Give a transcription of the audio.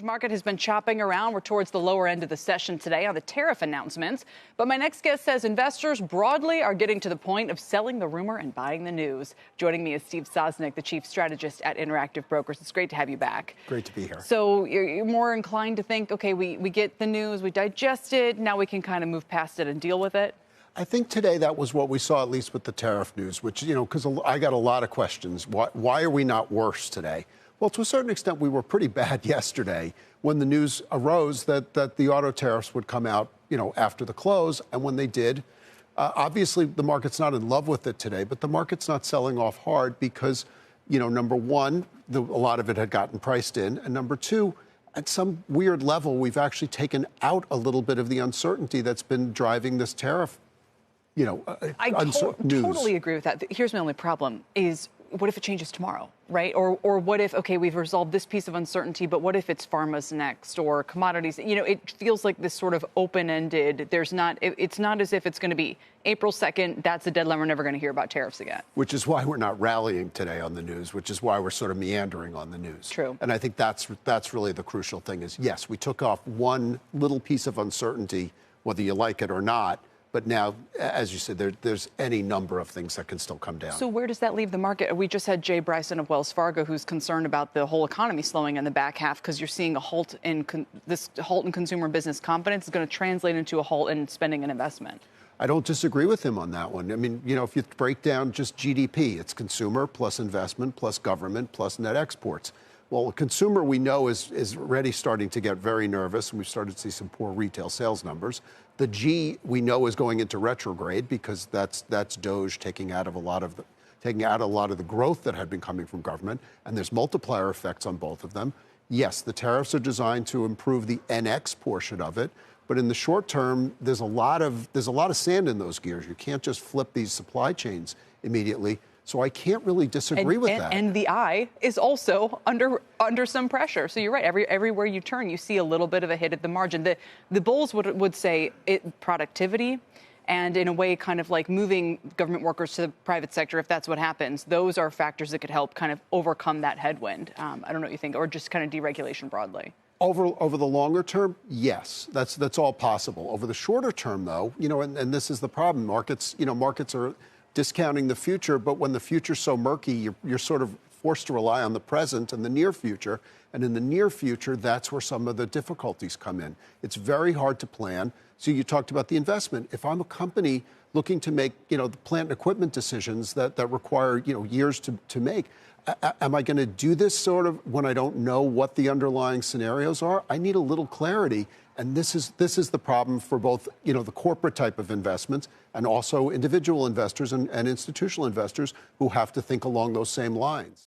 Market has been chopping around. We're towards the lower end of the session today on the tariff announcements. But my next guest says investors broadly are getting to the point of selling the rumor and buying the news. Joining me is Steve Sosnick, the chief strategist at Interactive Brokers. It's great to have you back. Great to be here. So you're more inclined to think, okay, we get the news, we digest it, now we can kind of move past it and deal with it? I think today that was what we saw, at least with the tariff news, which, because I got a lot of questions. Why are we not worse today? Well, to a certain extent, we were pretty bad yesterday when the news arose that the auto tariffs would come out, after the close. And when they did, obviously the market's not in love with it today, but the market's not selling off hard because, number one, a lot of it had gotten priced in. And number two, at some weird level, we've actually taken out a little bit of the uncertainty that's been driving this tariff, I totally agree with that. Here's my only problem is, what if it changes tomorrow, right? Or what if, okay, we've resolved this piece of uncertainty, but what if it's pharma's next or commodities? It feels like this sort of open-ended. It's not as if it's going to be April 2nd. That's the deadline. We're never going to hear about tariffs again. Which is why we're not rallying today on the news, which is why we're sort of meandering on the news. True. And I think that's really the crucial thing is, yes, we took off one little piece of uncertainty, whether you like it or not. But now, as you said, there's any number of things that can still come down. So where does that leave the market? We just had Jay Bryson of Wells Fargo, who's concerned about the whole economy slowing in the back half because you're seeing a halt in consumer business confidence is going to translate into a halt in spending and investment. I don't disagree with him on that one. I mean, if you break down just GDP, it's consumer plus investment plus government plus net exports. Well, a consumer we know is already starting to get very nervous, and we've started to see some poor retail sales numbers. The G we know is going into retrograde because that's Doge taking out a lot of the growth that had been coming from government, and there's multiplier effects on both of them. Yes, the tariffs are designed to improve the NX portion of it, but in the short term, there's a lot of sand in those gears. You can't just flip these supply chains immediately. So I can't really disagree with that. And the I is also under some pressure. So you're right. Everywhere you turn, you see a little bit of a hit at the margin. The bulls would say productivity and in a way kind of like moving government workers to the private sector, if that's what happens. Those are factors that could help kind of overcome that headwind. I don't know what you think, or just kind of deregulation broadly. Over the longer term, yes, that's all possible. Over the shorter term, though, and this is the problem. Markets are discounting the future, but when the future's so murky, you're sort of forced to rely on the present and the near future. And in the near future, that's where some of the difficulties come in. It's very hard to plan. So you talked about the investment. If I'm a company looking to make, the plant and equipment decisions that require, years to make, am I going to do this sort of when I don't know what the underlying scenarios are? I need a little clarity. And this is the problem for both, the corporate type of investments and also individual investors and institutional investors who have to think along those same lines.